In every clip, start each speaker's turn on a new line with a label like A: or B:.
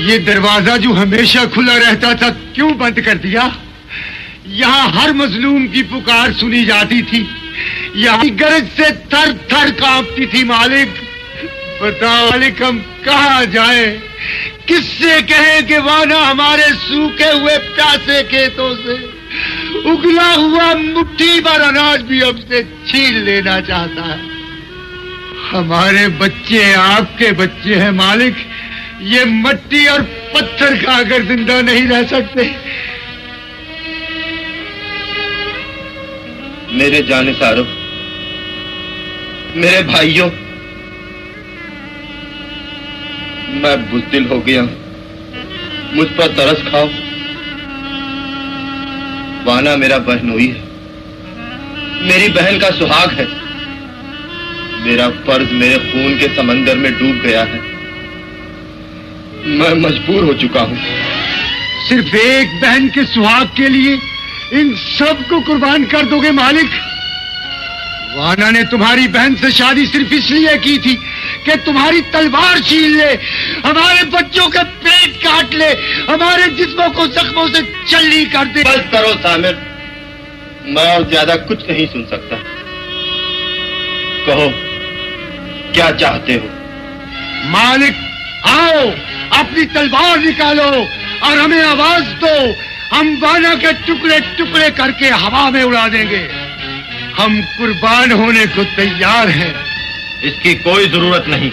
A: ये दरवाजा जो हमेशा खुला रहता था क्यों बंद कर दिया? यहाँ हर मजलूम की पुकार सुनी जाती थी, यहाँ गरज से थर थर कांपती थी। मालिक बताओ मालिक, हम कहाँ जाए? किससे कहें कि वाना हमारे सूखे हुए प्यासे खेतों से उगला हुआ मुट्ठी भर अनाज भी हमसे छीन लेना चाहता है। हमारे बच्चे आपके बच्चे हैं मालिक, ये मट्टी और पत्थर खाकर जिंदा नहीं रह सकते।
B: मेरे जानिसारों, मेरे भाइयों, मैं बुज़दिल हो गया, मुझ पर तरस खाओ। वाना मेरा बहनोई है, मेरी बहन का सुहाग है। मेरा फर्ज मेरे खून के समंदर में डूब गया है। मैं मजबूर हो चुका हूं।
A: सिर्फ एक बहन के सुहाग के लिए इन सब को कुर्बान कर दोगे मालिक? वाना ने तुम्हारी बहन से शादी सिर्फ इसलिए की थी कि तुम्हारी तलवार छीन ले, हमारे बच्चों के पेट काट ले, हमारे जिस्मों को जख्मों से चल्ली कर दे।
B: बस करो सामिर, मैं और ज्यादा कुछ नहीं सुन सकता। कहो क्या चाहते हो?
A: मालिक आओ, अपनी तलवार निकालो और हमें आवाज दो। हम वाना के टुकड़े टुकड़े करके हवा में उड़ा देंगे। हम कुर्बान होने को तैयार हैं।
B: इसकी कोई जरूरत नहीं।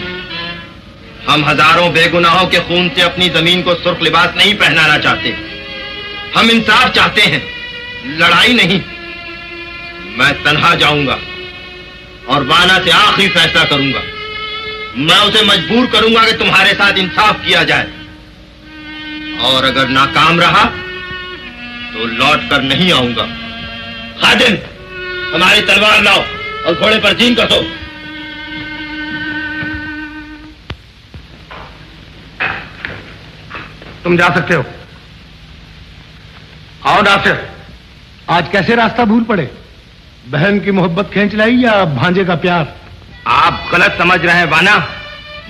B: हम हजारों बेगुनाहों के खून से अपनी जमीन को सुर्ख लिबास नहीं पहनाना चाहते। हम इंसाफ चाहते हैं, लड़ाई नहीं। मैं तन्हा जाऊंगा और वाना से आखिरी फैसला करूंगा। मैं उसे मजबूर करूंगा कि तुम्हारे साथ इंसाफ किया जाए, और अगर नाकाम रहा तो लौट कर नहीं आऊंगा। खादिम, हमारी तलवार लाओ और घोड़े पर जीन कसो।
A: तुम जा सकते हो। आओ नासिर, आज कैसे रास्ता भूल पड़े? बहन की मोहब्बत खींच लाई या भांजे का प्यार?
B: आप गलत समझ रहे हैं वाना।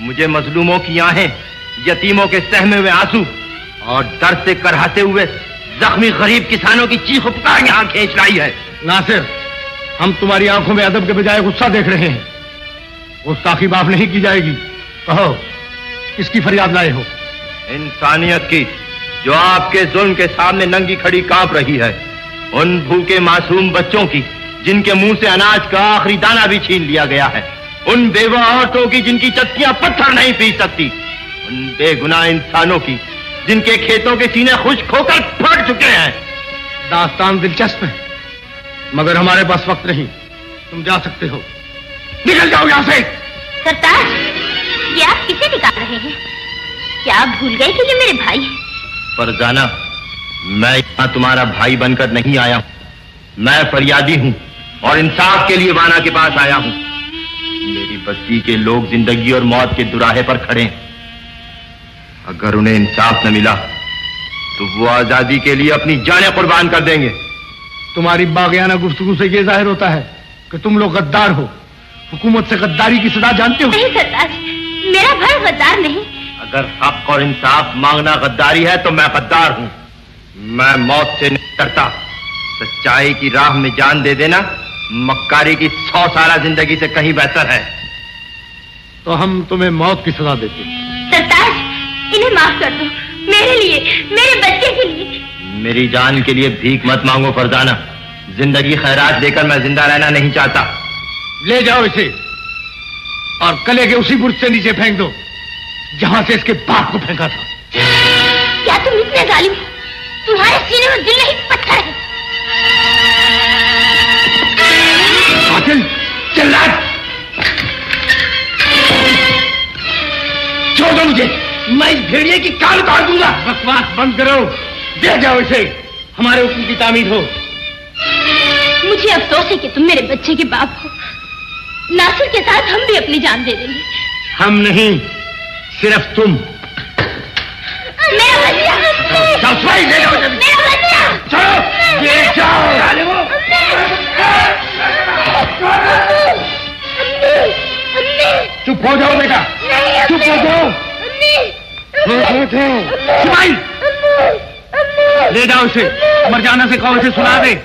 B: मुझे मजलूमों की आहें, यतीमों के सहमे हुए आंसू और दर्द से करहाते हुए जख्मी गरीब किसानों की चीख पुकार यहाँ खींच लाई है।
A: नासिर, हम तुम्हारी आंखों में अदब के बजाय गुस्सा देख रहे हैं। गुस्ताखी माफ नहीं की जाएगी। कहो, किसकी फरियाद लाए हो?
B: इंसानियत की, जो आपके जुल्म के सामने नंगी खड़ी कांप रही है। उन भूखे मासूम बच्चों की, जिनके मुंह से अनाज का आखिरी दाना भी छीन लिया गया है। उन बेवा औरतों की, जिनकी चस्कियां पत्थर नहीं पीस सकती। उन बेगुनाह इंसानों की, जिनके खेतों के सीने खुश्क होकर फट चुके हैं।
A: दास्तान दिलचस्प है, मगर हमारे पास वक्त नहीं। तुम जा सकते हो। निकल जाओ यहाँ से।
C: सरताज, ये आप किसे निकाल रहे हैं? क्या आप भूल गए कि ये मेरे भाई हैं?
B: फरजाना, मैं यहाँ तुम्हारा भाई बनकर नहीं आया हूँ। मैं फरियादी हूँ और इंसाफ के लिए वाना के पास आया हूँ। मेरी बस्ती के लोग जिंदगी और मौत के दुराहे पर खड़े हैं। अगर उन्हें इंसाफ न मिला तो वो आजादी के लिए अपनी जानें कुर्बान कर देंगे।
A: तुम्हारी बागियाना गुफ्तगू से ये जाहिर होता है कि तुम लोग गद्दार हो। हुकूमत से गद्दारी की सजा जानते हो?
C: नहीं सरताज, मेरा भाई गद्दार नहीं।
B: अगर हक और इंसाफ मांगना गद्दारी है तो मैं गद्दार हूँ। मैं मौत से नहीं डरता। सच्चाई की राह में जान दे देना मक्कारी की 100 साल जिंदगी से कहीं बेहतर है।
A: तो हम तुम्हें मौत की सजा देते।
C: सरताज, इन्हें माफ कर दो, मेरे लिए, मेरे बच्चे के लिए।
B: मेरी जान के लिए भीख मत मांगो फरजाना। जिंदगी खैरात देकर मैं जिंदा रहना नहीं चाहता।
A: ले जाओ इसे और कले के उसी बुर्ज से नीचे फेंक दो जहां से इसके बाप को फेंका था।
C: क्या तुम इतने जालिम हो? तुम्हारे सीने में दिल नहीं, पत्थर है।
A: कातिल, चिल्ला! छोड़ दो मुझे, मैं इस भेड़िए की कान काट दूंगा। बकवास बंद करो, दे जाओ इसे। हमारे हुक्म की तामीर हो।
C: मुझे अफसोस है कि तुम मेरे बच्चे के बाप हो। नासिर के साथ हम भी अपनी जान दे देंगे।
A: हम नहीं, सिर्फ तुम।
C: मेरा बच्चा!
A: ले जाओ जल्दी।
C: मेरा बच्चा!
A: चलो, ले जाओ। चुप हो जाओ बेटा, चुप हो जाओ। सिपाही, ले जाओ इसे, मरजाना से कहो इसे सुना दे।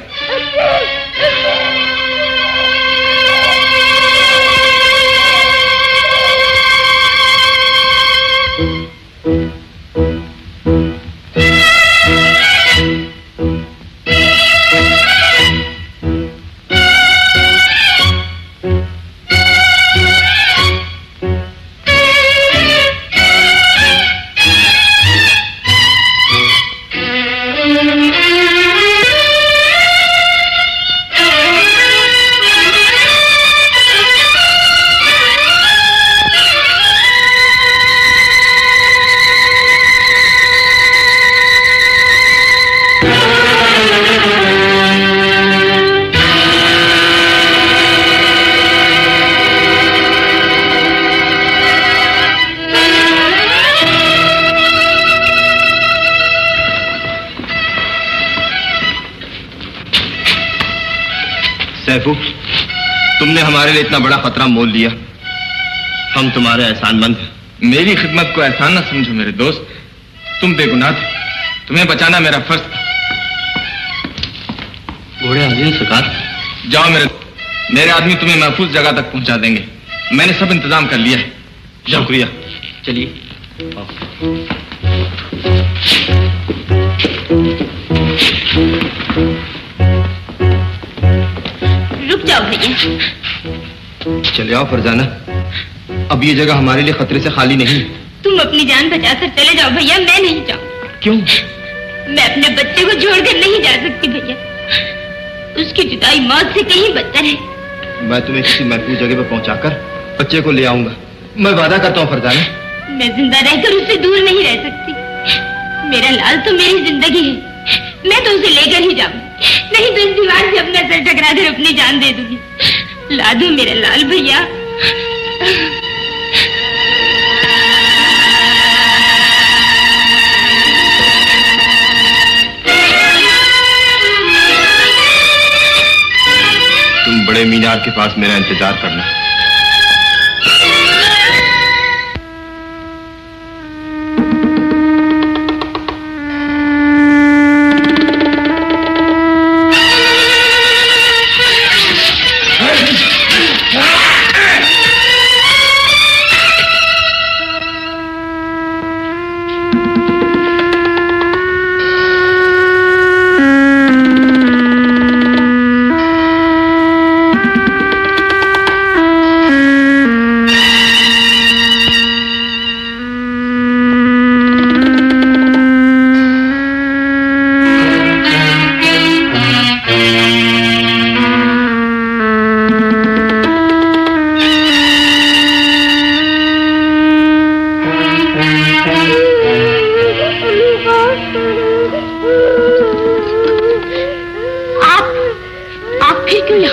B: सैफू, तुमने हमारे लिए इतना बड़ा खतरा मोल लिया, हम तुम्हारे एहसानमंद हैं।
D: मेरी खिदमत को एहसान ना समझो मेरे दोस्त, तुम बेगुनाह थे, तुम्हें बचाना मेरा फर्ज था।
B: घोड़े हाजिर सरकार।
D: जाओ मेरे आदमी तुम्हें महफूज जगह तक पहुंचा देंगे, मैंने सब इंतजाम कर लिया है।
B: शुक्रिया, चलिए।
C: रुक जाओ भैया।
B: चले आओ फरजाना, अब ये जगह हमारे लिए खतरे से खाली नहीं।
C: तुम अपनी जान बचाकर चले जाओ भैया, मैं नहीं जाऊँ।
B: क्यों?
C: मैं अपने बच्चे को छोड़कर नहीं जा सकती भैया, उसकी जुदाई मौत से कहीं बदतर है।
B: मैं तुम्हें किसी महफूज जगह पर पहुंचाकर बच्चे को ले आऊंगा, मैं वादा करता हूँ फरजाना।
C: मैं जिंदा रहकर उससे दूर नहीं रह सकती, मेरा लाल तो मेरी जिंदगी है, मैं तो उसे लेकर ही जाऊँ, नहीं तो इस दीवार से अपना सर टकरा कर अपनी जान दे दूंगी। ला दो मेरा लाल भैया।
B: तुम बड़े मीनार के पास मेरा इंतजार करना।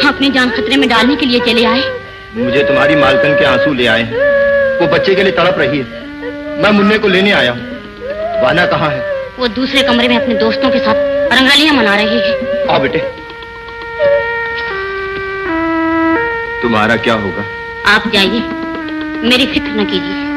C: अपनी जान खतरे में डालने के लिए चले आए?
B: मुझे तुम्हारी मालकन के आंसू ले आए हैं, वो बच्चे के लिए तड़प रही है, मैं मुन्ने को लेने आया हूँ। वाना कहाँ है?
C: वो दूसरे कमरे में अपने दोस्तों के साथ रंगालियां मना रही है।
B: आओ बेटे। तुम्हारा क्या होगा?
C: आप जाइए, मेरी फिक्र न कीजिए।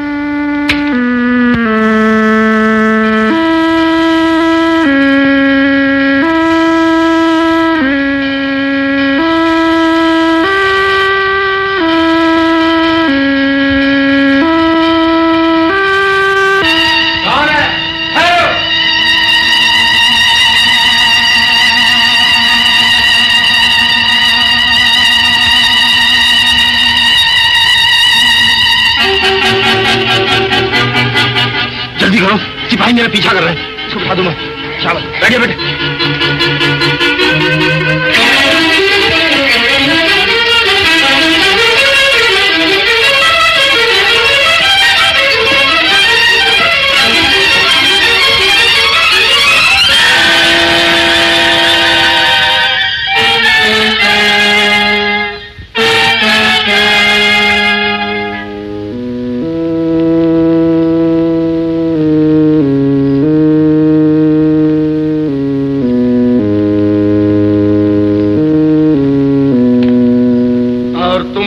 B: सिपाही मेरा पीछा कर रहे हैं, इसको बिठा दूं मैं। शाबाश, बैठिए बेटे।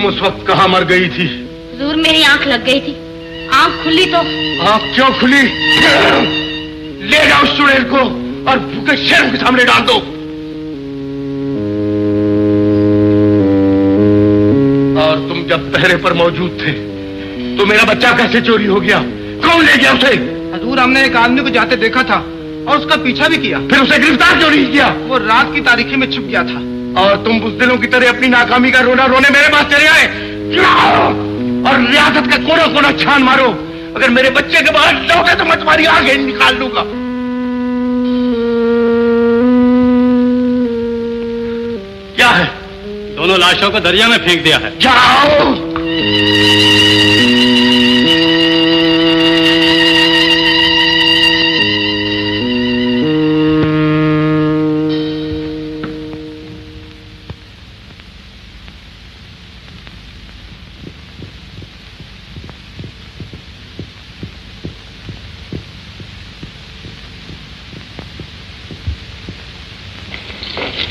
A: उस वक्त कहाँ मर गई थी?
C: हुजूर, मेरी आंख लग गई थी, आंख खुली तो।
A: आंख क्यों खुली? ले जाओ उस चुड़ैल को और भूखे शेरों के सामने डाल दो। और तुम जब पहरे पर मौजूद थे तो मेरा बच्चा कैसे चोरी हो गया? कौन ले गया उसे?
E: हजूर, हमने एक आदमी को जाते देखा था और उसका पीछा भी किया।
A: फिर उसे गिरफ्तार क्यों नहीं किया?
E: वो रात की तारीखी में छुप गया था।
A: और तुम बुज़दिलों की तरह अपनी नाकामी का रोना रोने मेरे पास चले आए और रियासत का कोना कोना छान मारो। अगर मेरे बच्चे के बाहर लौटे तो मैं तुम्हारी आंखें निकाल लूंगा। क्या है?
F: दोनों लाशों को दरिया में फेंक दिया है।
A: जाओ।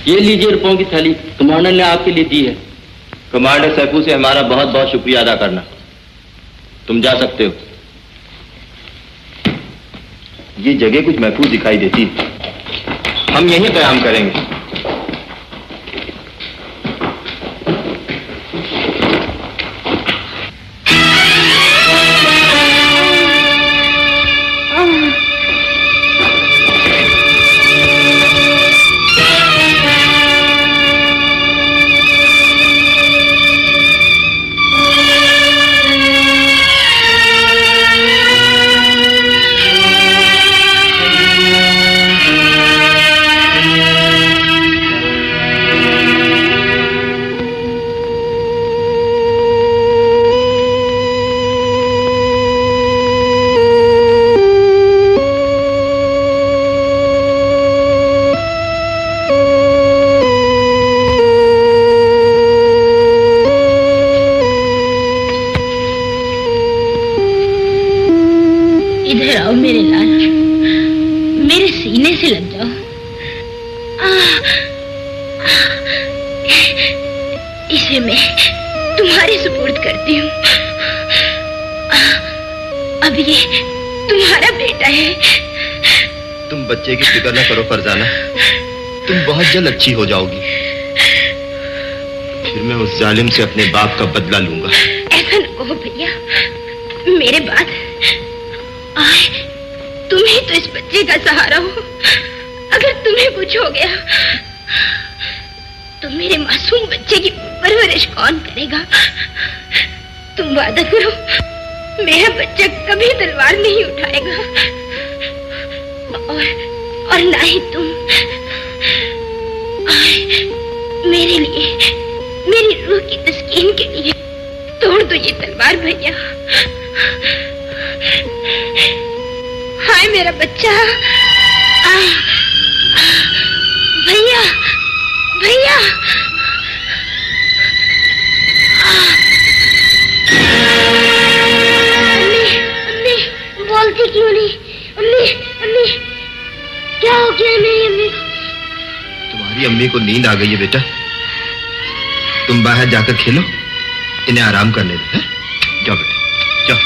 G: ये लीजिए रुपयों की थैली, कमांडर ने आपके लिए दी है।
B: कमांडर सैफू से हमारा बहुत बहुत शुक्रिया अदा करना। तुम जा सकते हो। ये जगह कुछ महफूज दिखाई देती है, हम यहीं क़याम करेंगे। बच्चे की फिक्र न करो फरजाना, तुम बहुत जल्द अच्छी हो जाओगी। फिर मैं उस जालिम से अपने बाप का बदला लूंगा।
C: ऐसा न कहो भैया, मेरे बाद तुम ही तो इस बच्चे का सहारा हो। अगर तुम्हें कुछ हो गया तो मेरे मासूम बच्चे की परवरिश कौन करेगा? तुम वादा करो, मेरा बच्चा कभी तलवार नहीं उठाएगा और ना ही तुम। मेरे लिए, मेरी रूह की तस्कीन के लिए तोड़ दो ये तलवार भैया। हाय मेरा बच्चा। भैया भैया। अम्मी अम्मी बोलती क्यों नहीं? अम्मी अम्मी क्या हो गया मेरी अम्मी को?
B: तुम्हारी अम्मी को नींद आ गई है बेटा, तुम बाहर जाकर खेलो, इन्हें आराम करने दो। जाओ बेटा जाओ।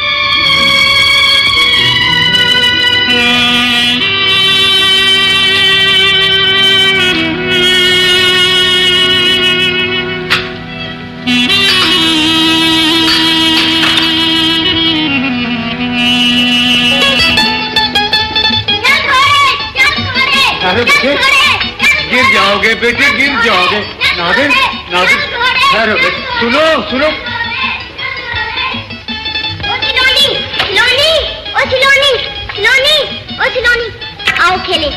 A: गिर जाओगे बेटे, गिर जाओगे। नादिर नादिर ठहरो बेटे, सुनो सुनो।
C: ओ सिलोनी, आओ खेले।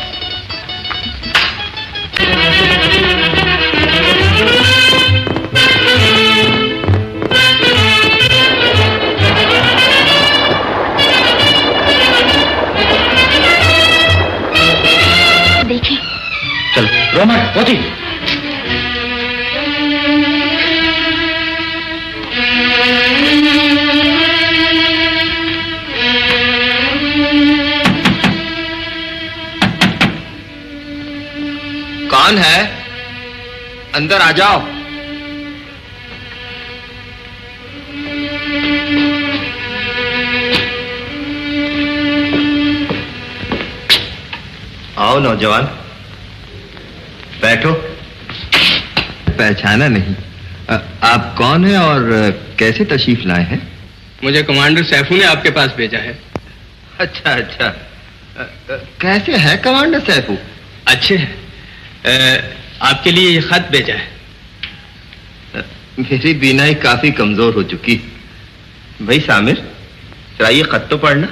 C: देखिए
B: चलो रोमन होती। कौन है? अंदर आ जाओ। नौजवान, बैठो।
H: पहचाना नहीं। आप कौन है और कैसे तशरीफ लाए हैं?
F: मुझे कमांडर सैफू ने आपके पास भेजा है।
H: अच्छा अच्छा। कैसे है कमांडर सैफू?
F: अच्छे हैं। आपके लिए ये खत भेजा है।
H: मेरी बीनाई काफी कमजोर हो चुकी।
B: भाई सामिर, जरा ये खत तो पढ़ना।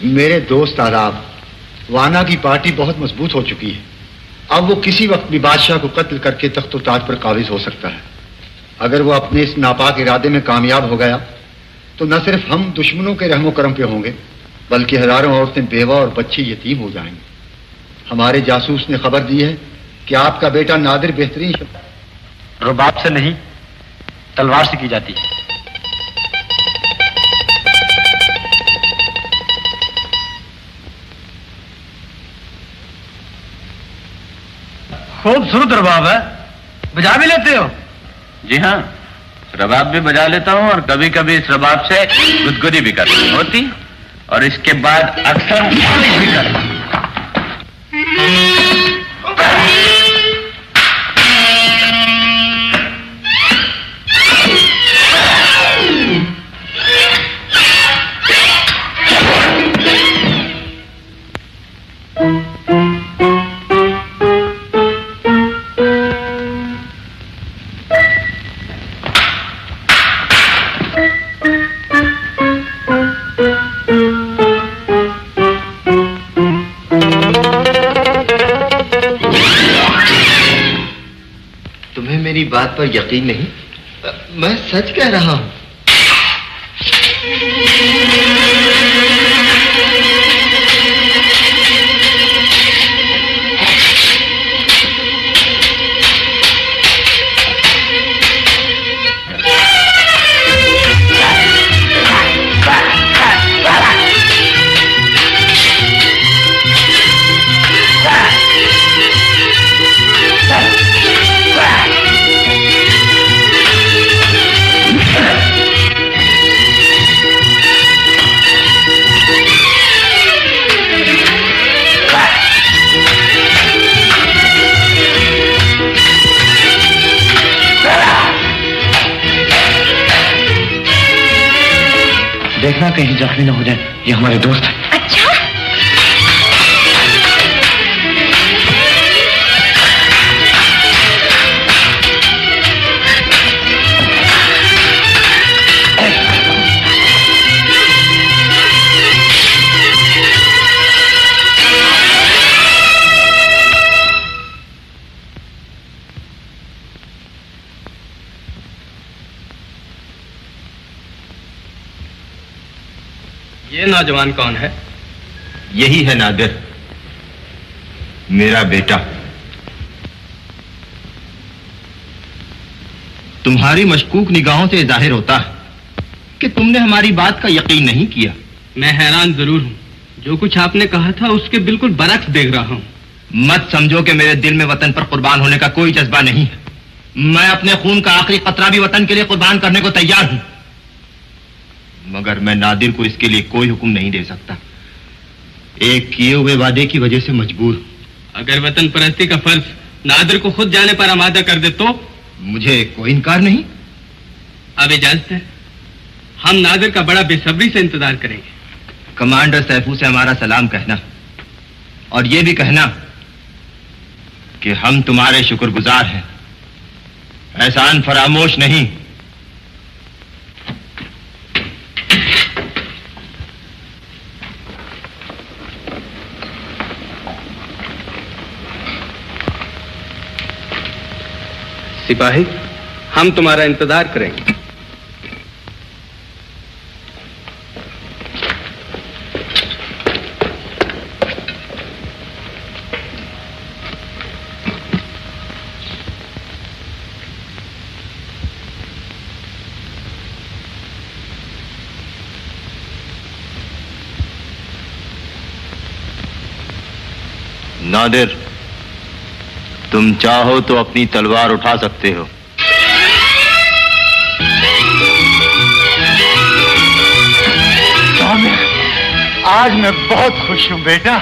A: मेरे दोस्त आदाब, वाना की पार्टी बहुत मजबूत हो चुकी है। अब वो किसी वक्त भी बादशाह को कत्ल करके तख्तो ताज पर काबिज हो सकता है। अगर वो अपने इस नापाक इरादे में कामयाब हो गया तो न सिर्फ हम दुश्मनों के रहमो करम पे होंगे, बल्कि हजारों औरतें बेवा और बच्चे यतीम हो जाएंगे। हमारे जासूस ने खबर दी है कि आपका बेटा नादिर बेहतरीन
F: रुबाब से नहीं, तलवार से की जाती है। खूबसूरत रबाब है, बजा भी लेते हो?
D: जी हाँ, रबाब भी बजा लेता हूँ और कभी कभी इस रबाब से गुदगुदी भी करनी होती और इसके बाद अक्सर मालिश भी करता।
H: बात पर यकीन नहीं? मैं सच कह रहा हूं।
F: देखना कहीं जख्मी न हो जाए, ये हमारे दोस्त हैं।
C: अच्छा,
F: ये नौजवान कौन है?
B: यही है नादिर, मेरा बेटा। तुम्हारी मशकूक निगाहों से जाहिर होता है कि तुमने हमारी बात का यकीन नहीं किया।
F: मैं हैरान जरूर हूँ, जो कुछ आपने कहा था उसके बिल्कुल बरक्स देख रहा हूँ।
B: मत समझो कि मेरे दिल में वतन पर कुर्बान होने का कोई जज्बा नहीं है। मैं अपने खून का आखिरी कतरा भी वतन के लिए कुर्बान करने को तैयार हूं, मगर मैं नादिर को इसके लिए कोई हुक्म नहीं दे सकता। एक किए हुए वादे की वजह से मजबूर हूं।
F: अगर वतन परस्ती का फर्ज नादिर को खुद जाने पर आमादा कर दे तो?
B: मुझे कोई इनकार नहीं।
F: अब इजाजत है, हम नादिर का बड़ा बेसब्री से इंतजार करेंगे।
B: कमांडर सैफू से हमारा सलाम कहना और यह भी कहना कि हम तुम्हारे शुक्रगुजार हैं, एहसान फरामोश नहीं।
F: सिपाही, हम तुम्हारा इंतजार करेंगे।
B: नादिर, तुम चाहो तो अपनी तलवार उठा सकते हो।
A: आज मैं बहुत खुश हूं बेटा।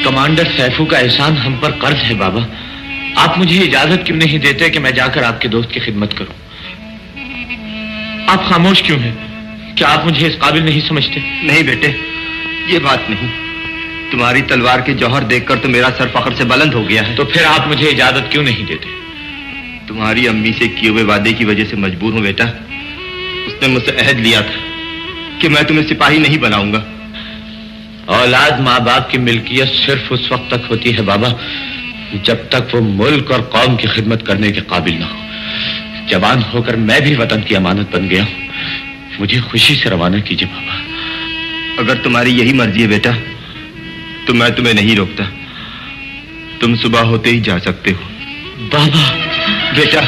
D: कमांडर सैफू का एहसान हम पर कर्ज है बाबा। आप मुझे इजाजत क्यों नहीं देते कि मैं जाकर आपके दोस्त की खिदमत करूं? आप खामोश क्यों हैं? क्या आप मुझे इस काबिल नहीं समझते?
B: नहीं बेटे, ये बात नहीं। तुम्हारी तलवार के जौहर देखकर तो मेरा सर फख्र से बुलंद हो गया है।
D: तो फिर आप मुझे इजाजत क्यों नहीं देते?
B: तुम्हारी अम्मी से किए हुए वादे की वजह से मजबूर हूं बेटा। उसने मुझसे अहद लिया था कि मैं तुम्हें सिपाही नहीं बनाऊंगा।
D: औलाद माँ बाप की मिल्कियत सिर्फ उस वक्त तक होती है बाबा जब तक वो मुल्क और कौम की खिदमत करने के काबिल ना हो। जवान होकर मैं भी वतन की अमानत बन गया हूं। मुझे खुशी से रवाना कीजिए बाबा।
B: अगर तुम्हारी यही मर्जी है बेटा तो मैं तुम्हें नहीं रोकता। तुम सुबह होते ही जा सकते हो।
D: बाबा
B: बेटा,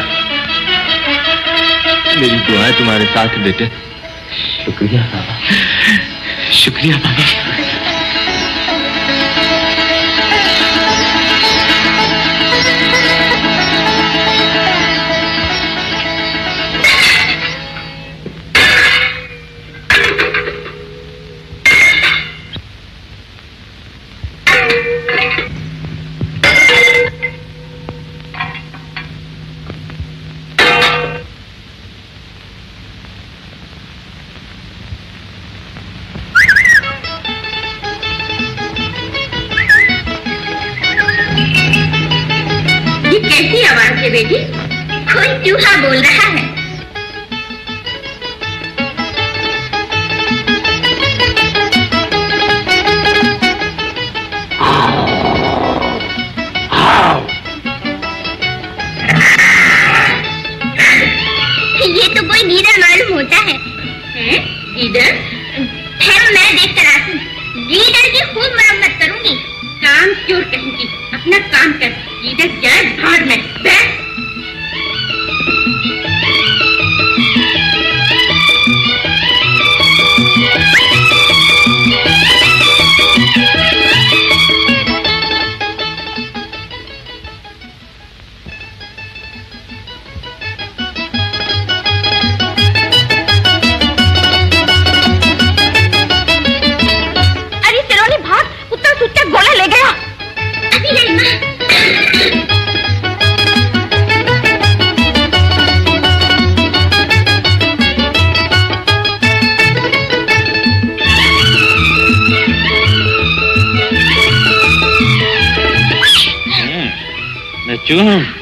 B: मेरी दुआएं तुम्हारे साथ है बेटे।
D: शुक्रिया बाबा, शुक्रिया बाबा।
C: कैसी आवाज है बेटी? कोई चूहा बोल रहा है। ये तो कोई गीदड़ मालूम होता है। गीदड़? ठहरो, मैं देख कर आती हूँ। गीदड़ की खूब मरम्मत करूंगी। काम चोर कहेंगी। अपना काम कर। गीदड़ जाए भाड़ में। बैठ।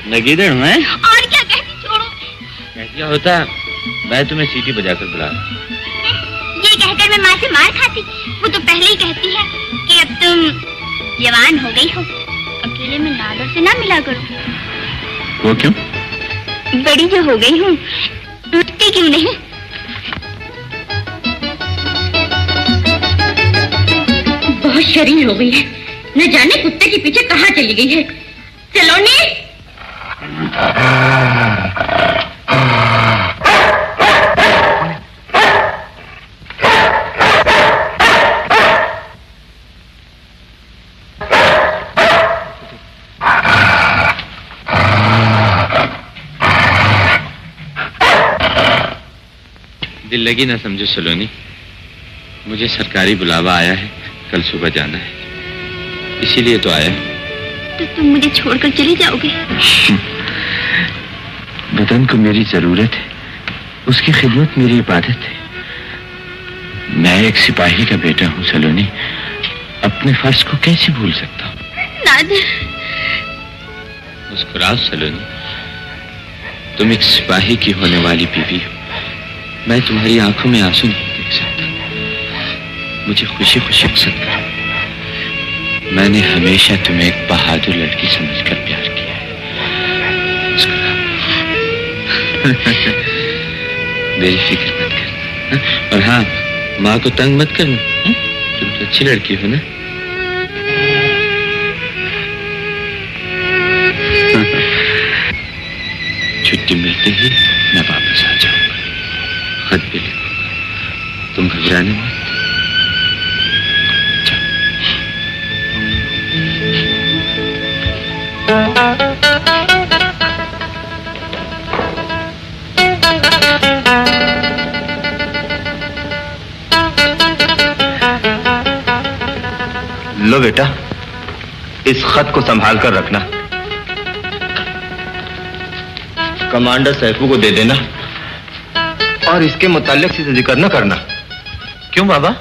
D: मैं गीदड़ हूँ।
C: और क्या कहती? छोड़ो।
D: क्या होता, मैं तुम्हें सीटी बजाकर बुला।
C: ये कहकर मैं माँ से मार खाती। वो तो पहले ही कहती है कि अब तुम जवान हो गई हो, अकेले में नादर से ना मिला करो।
D: वो क्यों?
C: बड़ी जो हो गई हूँ, टूटती क्यों नहीं? बहुत शरीर हो गई है। न जाने कुत्ते के पीछे कहाँ चली गई है। चलो नी।
D: दिल लगी ना समझो सलोनी, मुझे सरकारी बुलावा आया है, कल सुबह जाना है, इसीलिए तो आया।
C: तो तुम मुझे छोड़कर चले जाओगे?
D: वतन को मेरी जरूरत है, उसकी खिदमत मेरी इबादत है। मैं एक सिपाही का बेटा हूँ सलोनी, अपने फर्ज को कैसे भूल सकता हूँ?
C: नादिर।
D: मुस्कुराओ सलोनी, तुम एक सिपाही की होने वाली बीवी हो। मैं तुम्हारी आंखों में आंसू नहीं देख सकता। मुझे खुशी खुशी पसंद करो। मैंने हमेशा तुम्हें एक बहादुर लड़की समझकर प्यार किया है। मेरी फिक्र मत करना। और हाँ, माँ को तंग मत करना। तुम तो अच्छी लड़की हो ना। छुट्टी मिलते ही मैं वापस आ जाऊंगा। खत भी लिखूंगा, तुम घबराने मत।
B: लो बेटा, इस खत को संभाल कर रखना, कमांडर सैफू को दे देना और इसके मुताल्लिक से जिक्र न करना।
D: क्यों बाबा?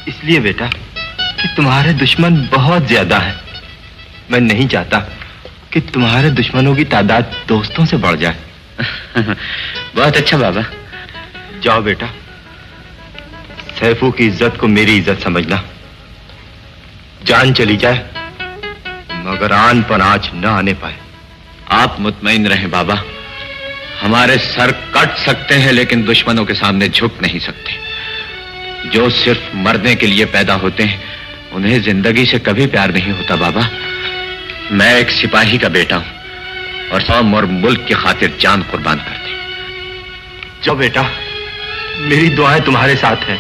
B: इसलिए बेटा कि तुम्हारे दुश्मन बहुत ज्यादा हैं। मैं नहीं चाहता कि तुम्हारे दुश्मनों की तादाद दोस्तों से बढ़ जाए।
D: बहुत अच्छा बाबा।
B: जाओ बेटा, सैफू की इज्जत को मेरी इज्जत समझना। जान चली जाए मगर आन पर आंच न आने पाए।
D: आप मुतमईन रहें बाबा, हमारे सर कट सकते हैं लेकिन दुश्मनों के सामने झुक नहीं सकते। जो सिर्फ मरने के लिए पैदा होते हैं उन्हें जिंदगी से कभी प्यार नहीं होता बाबा। मैं एक सिपाही का बेटा हूं और कौम और मुल्क की खातिर जान कुर्बान कर दी।
B: जाओ बेटा, मेरी दुआएं तुम्हारे साथ हैं।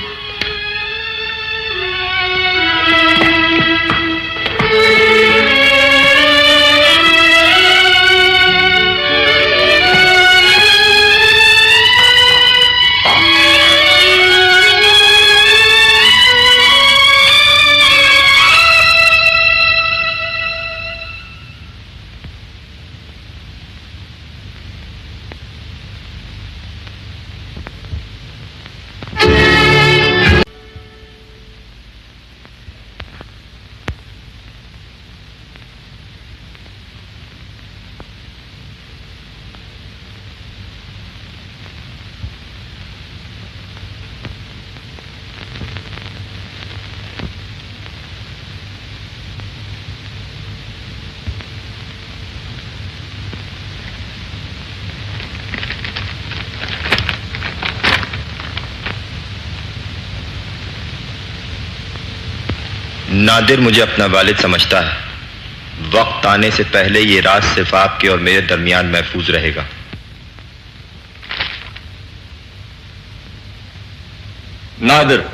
B: नादिर मुझे अपना वालिद समझता है। वक्त आने से पहले ये राज सिर्फ आपके और मेरे दरमियान महफूज रहेगा।
I: नादिर,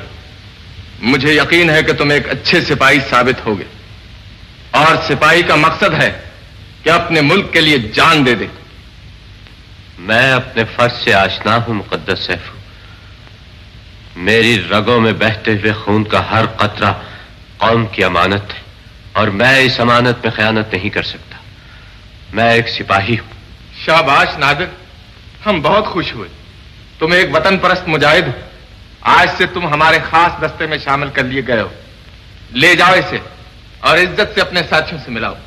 I: मुझे यकीन है कि तुम एक अच्छे सिपाही साबित होगे और सिपाही का मकसद है कि अपने मुल्क के लिए जान दे दे।
J: मैं अपने फर्ज से आशना हूं मुकद्दस सैफू। मेरी रगों में बहते हुए खून का हर कतरा कौम की अमानत है और मैं इस अमानत में खयानत नहीं कर सकता। मैं एक सिपाही हूं।
I: शाबाश नादिर, हम बहुत खुश हुए। तुम एक वतन परस्त मुजाहिद हो। आज से तुम हमारे खास दस्ते में शामिल कर लिए गए हो। ले जाओ इसे और इज्जत से अपने साथियों से मिलाओ।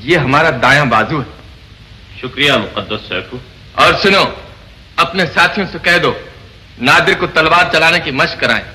I: ये हमारा दायां बाजू है।
J: शुक्रिया मुकद्दस सैफू।
I: और सुनो, अपने साथियों से कह दो नादिर को तलवार चलाने की मशक कराएं।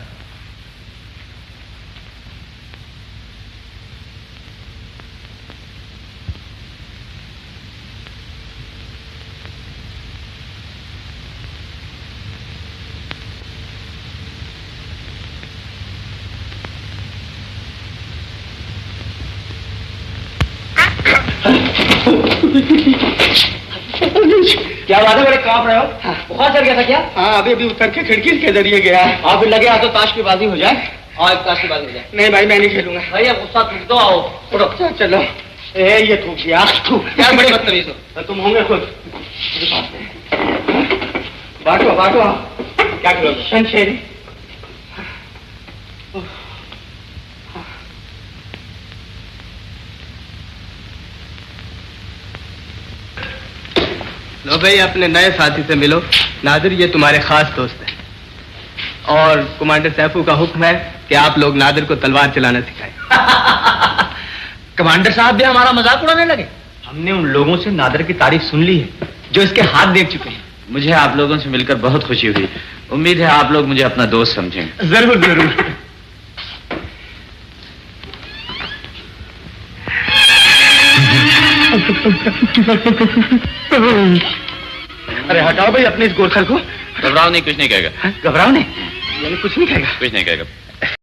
E: क्या बात है, बड़े कांप रहे हो? बुखार चढ़ गया था क्या? हाँ, अभी उतर के खिड़की के जरिए गया है। और फिर लगे हाथों ताश की बाजी हो जाए। और ताश की बाजी हो जाए। नहीं भाई, मैं नहीं खेलूंगा। भाई अब गुस्सा थूक दो। आओ उठो। चलो। ये थूक दिया। क्या बड़े बदतमीज हो तुम। होंगे खुद। बांटो बांटो। क्या करोगे? शमशेरी। लो भाई, अपने नए साथी से मिलो। नादिर ये तुम्हारे खास दोस्त हैं और कमांडर सैफू का हुक्म है कि आप लोग नादिर को तलवार चलाना सिखाएं। कमांडर साहब भी हमारा मजाक उड़ाने लगे। हमने उन लोगों से नादिर की तारीफ सुन ली है जो इसके हाथ देख चुके हैं।
D: मुझे आप लोगों से मिलकर बहुत खुशी हुई। उम्मीद है आप लोग मुझे अपना दोस्त समझेंगे।
E: जरूर जरूर। अरे हटाओ भाई अपने इस गोरखर को।
D: घबराओ नहीं, कुछ नहीं कहेगा।
E: घबराओ नहीं? यानी कुछ नहीं कहेगा?
D: कुछ नहीं कहेगा।